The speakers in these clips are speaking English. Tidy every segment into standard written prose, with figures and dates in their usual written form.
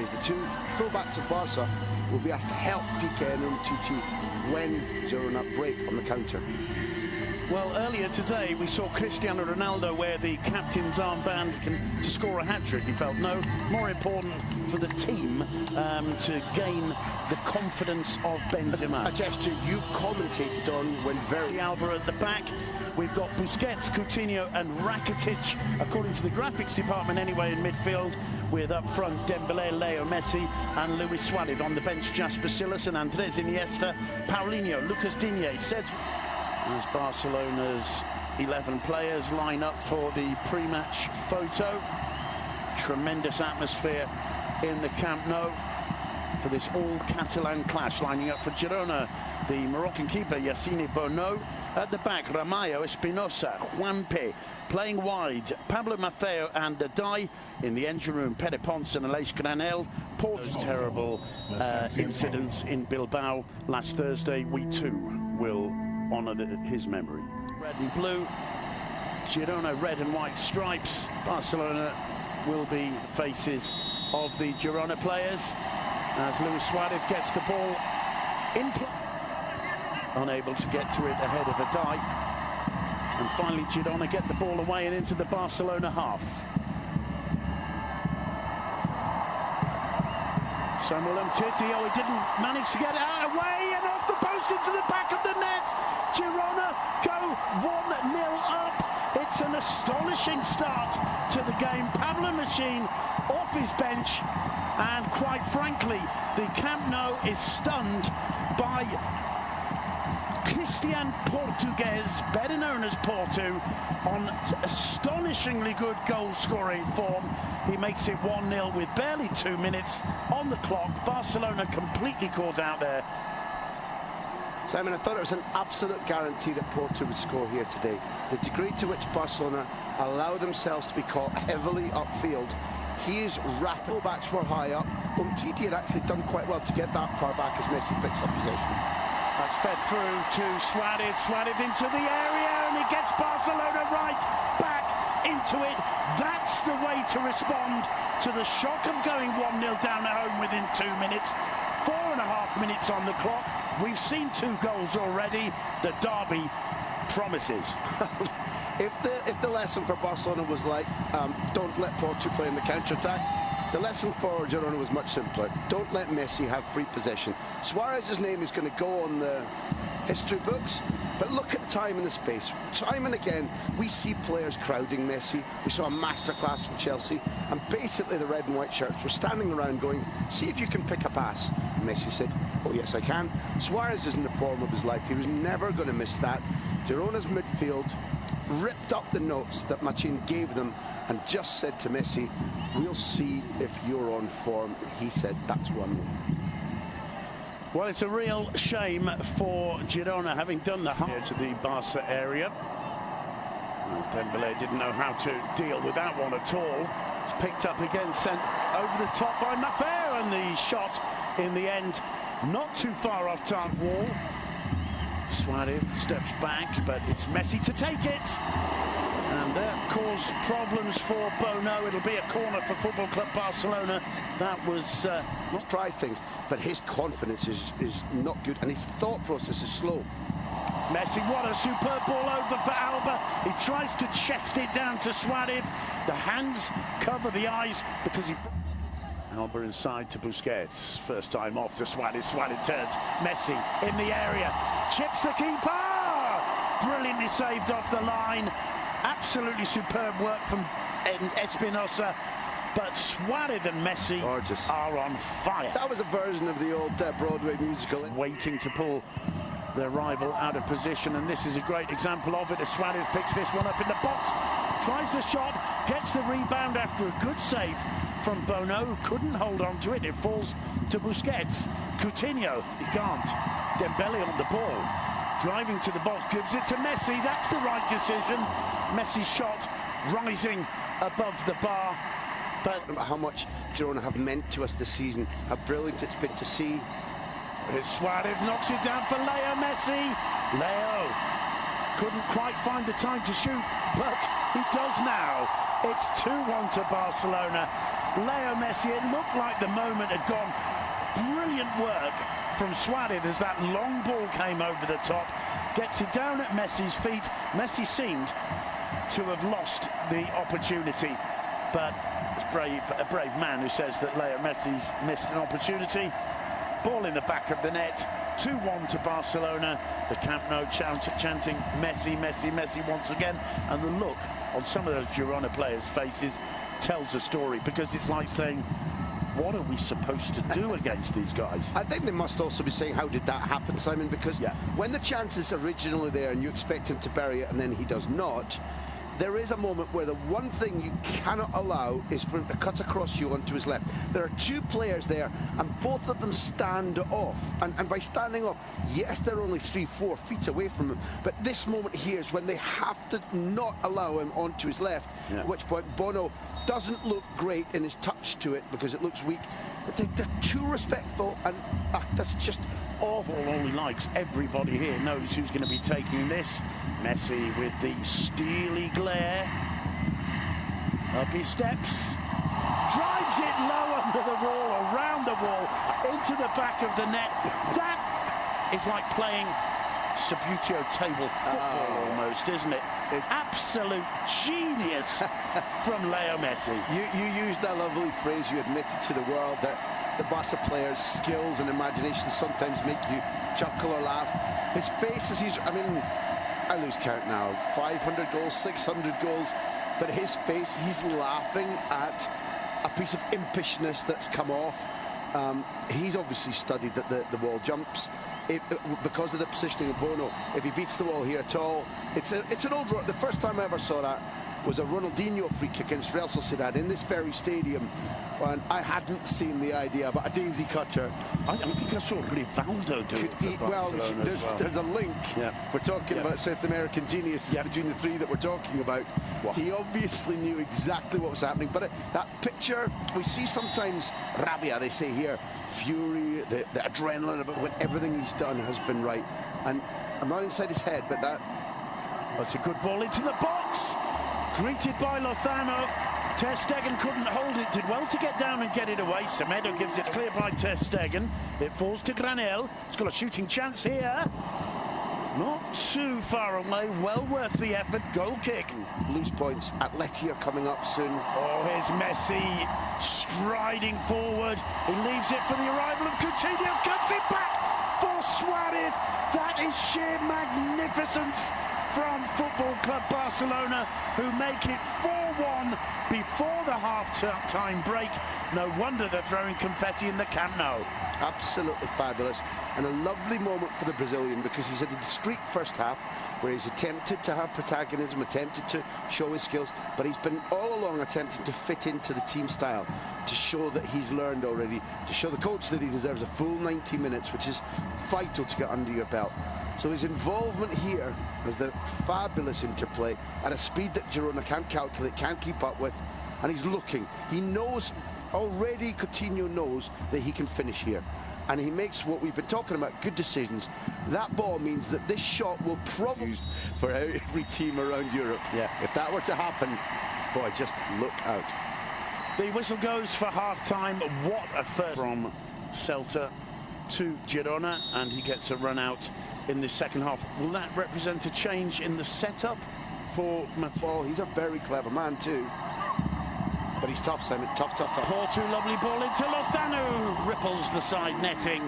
days. The two fullbacks of Barca will be asked to help Piqué and Umtiti when Girona break on the counter. Well, earlier today we saw Cristiano Ronaldo wear the captain's armband to score a hat-trick. He felt no more important for the team to gain the confidence of Benzema. A gesture you've commentated on when very... Alba at the back. We've got Busquets, Coutinho and Rakitic, according to the graphics department anyway, in midfield, with up front Dembélé, Leo Messi and Luis Suarez. On the bench, Jasper Sillas and Andres Iniesta, Paulinho, Lucas Digne, Sergio... As Barcelona's 11 players line up for the pre-match photo. Tremendous atmosphere in the Camp Nou for this all-Catalan clash. Lining up for Girona, the Moroccan keeper Yassine Bono. At the back, Ramallo, Espinosa, Juanpe. Playing wide, Pablo Maffeo and Dai. In the engine room, Pere Ponce and Aleix Granel. Those terrible incidents in Bilbao last Thursday. We too will honour his memory. Red and blue, Girona red and white stripes. Barcelona will be faces of the Girona players as Luis Suarez gets the ball in play. Unable to get to it ahead of Dai. And finally Girona get the ball away and into the Barcelona half. Samuel Umtiti, he didn't manage to get it out away and off the post into the back of the net. Girona go 1-0 up. It's an astonishing start to the game. Pablo Machine off his bench, and quite frankly, the Camp Nou is stunned by Christian Portugues, better known as Porto, on astonishingly good goal-scoring form. He makes it 1-0 with barely 2 minutes on the clock. Barcelona completely caught out there. Simon, I thought it was an absolute guarantee that Porto would score here today. The degree to which Barcelona allow themselves to be caught heavily upfield. He is rapid. Fullbacks were high up. Umtiti had actually done quite well to get that far back as Messi picks up possession. That's fed through to Suarez. Suarez into the area, and he gets Barcelona right back into it. That's the way to respond to the shock of going 1-0 down at home within 2 minutes. 4.5 minutes on the clock. We've seen 2 goals already. The derby promises. If the lesson for Barcelona was like, don't let Porto play in the counter-attack, the lesson for Girona was much simpler. Don't let Messi have free possession. Suarez's name is going to go on the history books, but look at the time and the space. Time and again, we see players crowding Messi. We saw a masterclass from Chelsea, and basically the red and white shirts were standing around going, see if you can pick a pass. And Messi said, oh yes I can. Suarez is in the form of his life. He was never going to miss that. Girona's midfield ripped up the notes that Machin gave them and just said to Messi, we'll see if you're on form. He said, that's 1-0. Well, it's a real shame for Girona having done the here to the Barca area. Well, Dembélé didn't know how to deal with that one at all. It's picked up again, sent over the top by Maffeo, and the shot in the end not too far off target wall. Suarez steps back, but it's Messi to take it. And that caused problems for Bono. It'll be a corner for Football Club Barcelona. That was not try things, but his confidence is not good, and his thought process is slow. Messi, what a superb ball over for Alba. He tries to chest it down to Suarez. The hands cover the eyes because he... Alba inside to Busquets. First time off to Suarez. Suarez turns. Messi in the area. Chips the keeper. Brilliantly saved off the line. Absolutely superb work from Espinosa. But Suarez and Messi are on fire. That was a version of the old Broadway musical. Waiting to pull their rival out of position, and this is a great example of it as Suarez picks this one up in the box. Tries the shot, gets the rebound after a good save from Bono, who couldn't hold on to it. It falls to Busquets. Coutinho, he can't. Dembélé on the ball. Driving to the box, gives it to Messi. That's the right decision. Messi's shot rising above the bar. But how much Girona have meant to us this season, how brilliant it's been to see. Here's Suarez, knocks it down for Leo Messi. Leo couldn't quite find the time to shoot, but he does now. It's 2-1 to Barcelona. Leo Messi, it looked like the moment had gone. Brilliant work from Suarez as that long ball came over the top, gets it down at Messi's feet. Messi seemed to have lost the opportunity, but it's a brave man who says that Leo Messi's missed an opportunity. Ball in the back of the net, 2-1 to Barcelona. The Camp Nou chanting Messi, Messi, Messi once again, and the look on some of those Girona players' faces tells a story, because it's like saying, what are we supposed to do against these guys? I think they must also be saying, how did that happen, Simon? Because when the chance is originally there and you expect him to bury it and then he does not, there is a moment where the one thing you cannot allow is for him to cut across you onto his left. There are two players there and both of them stand off. And by standing off, yes, they're only 3-4 feet away from him, but this moment here is when they have to not allow him onto his left, at which point Bono doesn't look great in his touch to it because it looks weak, but they're too respectful, and that's just awful. All he likes, everybody here knows who's going to be taking this. Messi with the steely glare. Up he steps, drives it low under the wall, around the wall, into the back of the net. That is like playing Subbuteo table football almost, isn't it? It's absolute genius from Leo Messi. You used that lovely phrase, you admitted to the world that the Barca players' skills and imagination sometimes make you chuckle or laugh. His face as he's, I mean, I lose count now, 500 goals, 600 goals, but his face, he's laughing at a piece of impishness that's come off. He's obviously studied that the wall jumps. Because of the positioning of Bono, if he beats the wall here at all, it's an old... The first time I ever saw that was a Ronaldinho free kick against Real Sociedad in this very stadium, and I hadn't seen the idea about a daisy cutter. I think I saw Rivaldo do it. Well, there's a link. We're talking about South American geniuses between the three that we're talking about. He obviously knew exactly what was happening, but that picture, we see sometimes rabia, they say here, fury, the adrenaline about when everything he's done has been right. And I'm not inside his head, but that's a good ball into the box. Greeted by Lozano. Ter Stegen couldn't hold it, did well to get down and get it away. Semedo gives it clear by Ter Stegen. It falls to Granel. He's got a shooting chance here. Not too far away, well worth the effort. Goal kick. Loose points. Atleti are coming up soon. Oh, here's Messi striding forward. He leaves it for the arrival of Coutinho. Cuts it back for Suarez. That is sheer magnificence from Football Club Barcelona, who make it 4-1 before the half-time break. No wonder they're throwing confetti in the Camp Nou. Absolutely fabulous, and a lovely moment for the Brazilian, because he's had a discreet first half where he's attempted to have protagonism, attempted to show his skills, but he's been all along attempting to fit into the team style, to show that he's learned already, to show the coach that he deserves a full 90 minutes, which is vital to get under your belt. So his involvement here is the fabulous interplay at a speed that Girona can't calculate, can't keep up with, and he's looking. He knows already, Coutinho knows that he can finish here, and he makes what we've been talking about, good decisions. That ball means that this shot will probably be used for every team around Europe. If that were to happen, boy, just look out. The whistle goes for half-time. What a first from Celta to Girona, and he gets a run out in the second half. Will that represent a change in the setup for Well, he's a very clever man too, but he's tough, Simon. Tough. Porto, lovely ball into Lozano, ripples the side netting.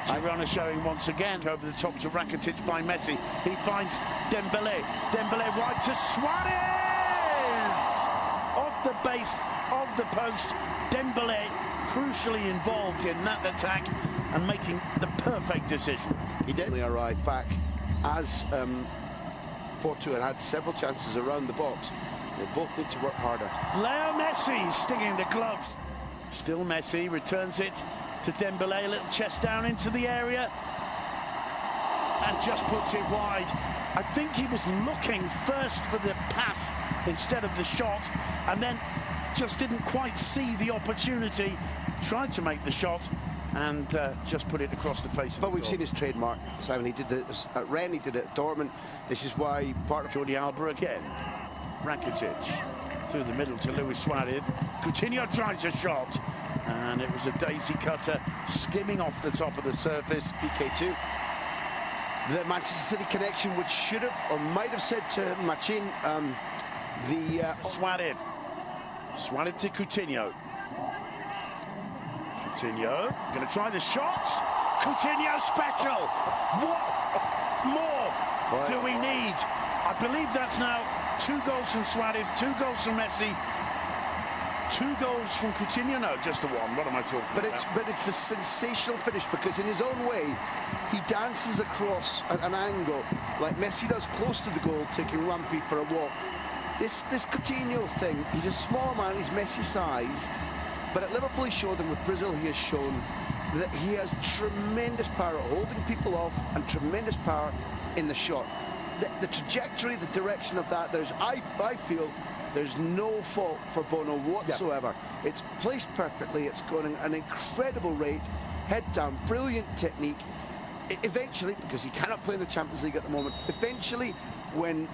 Girona showing once again over the top to Rakitic by Messi. He finds Dembele wide to Suarez, off the base of the post. Dembele crucially involved in that attack and making the perfect decision. He did arrive back as Porto had several chances around the box. They both need to work harder. Leo Messi stinging the gloves. Still Messi returns it to Dembele, a little chest down into the area, and just puts it wide. I think he was looking first for the pass instead of the shot, and then just didn't quite see the opportunity. Tried to make the shot and just put it across the face of the But we've seen his trademark, Simon. He did this at Rennes, he did it at Dortmund. This is why part of Jordi Alba again. Rakitic through the middle to Luis Suarez. Coutinho tries a shot, and it was a daisy cutter skimming off the top of the surface. PK2. The Manchester City connection, which should have or might have said to Machin, Suarez to Coutinho. Coutinho going to try the shot. Coutinho special. What more do we need? I believe that's now 2 goals from Suarez, 2 goals from Messi, 2 goals from Coutinho. No, just the 1. What am I talking about? But it's a sensational finish, because in his own way he dances across at an angle like Messi does close to the goal, taking Rampy for a walk. This Coutinho thing, he's a small man, he's Messi-sized, but at Liverpool he showed, and with Brazil he has shown that he has tremendous power at holding people off and tremendous power in the shot. The trajectory, the direction of that, I feel there's no fault for Bono whatsoever. Yeah. It's placed perfectly, it's going at an incredible rate, head down, brilliant technique. Eventually, because he cannot play in the Champions League at the moment, eventually when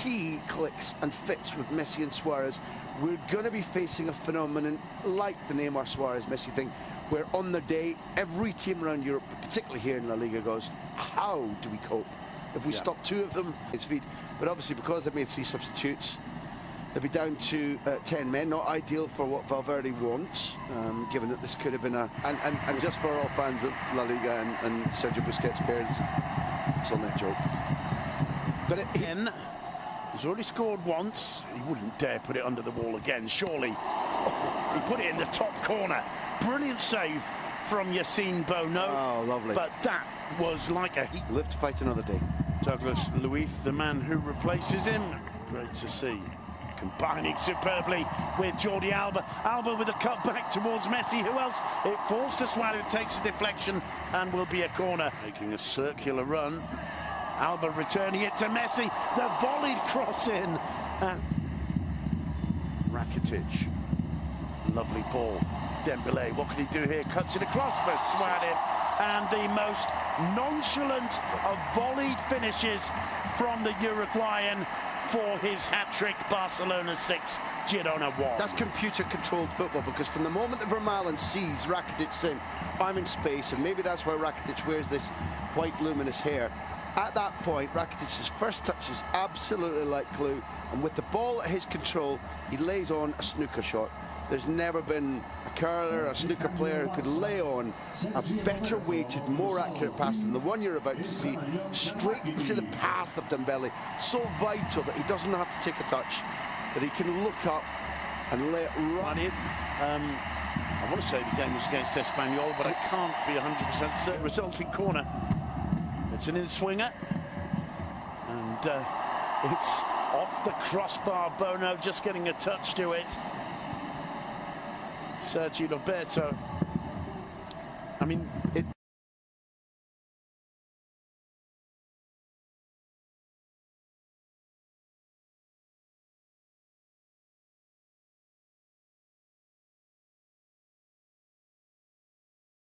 he clicks and fits with Messi and Suarez, we're going to be facing a phenomenon like the Neymar Suarez Messi thing, where on the day every team around Europe, particularly here in La Liga, goes, how do we cope if we stop 2 of them at his feet? But obviously, because they've made 3 substitutes, they'll be down to 10 men. Not ideal for what Valverde wants, given that this could have been and just for all fans of La Liga and Sergio Busquets' parents, it's on that joke. But he's already scored once. He wouldn't dare put it under the wall again, surely. He put it in the top corner. Brilliant save from Yassine Bono. Oh, lovely. But that was like a heat. Live to fight another day. Douglas Luiz, the man who replaces him. Great to see. Combining superbly with Jordi Alba. Alba with a cut back towards Messi. Who else? It falls to Suarez, takes a deflection, and will be a corner. Making a circular run. Alba returning it to Messi. The volleyed cross in. Rakitic. Lovely ball. Dembele, what can he do here? Cuts it across for Suarez. And the most nonchalant of volleyed finishes from the Uruguayan for his hat-trick. Barcelona 6, Girona 1. That's computer-controlled football, because from the moment that Vermaelen sees Rakitic saying, I'm in space, and maybe that's why Rakitic wears this white luminous hair, at that point, Rakitic's first touch is absolutely like glue, and with the ball at his control, he lays on a snooker shot. There's never been a curler, a snooker player who could lay on a better weighted, more accurate pass than the one you're about to see, straight into the path of Dembele. So vital that he doesn't have to take a touch, that he can look up and let it run. I want to say the game was against Espanyol, but I can't be 100% certain. Resulting corner. It's an in-swinger, and it's off the crossbar. Bono just getting a touch to it. Sergio Roberto. I mean,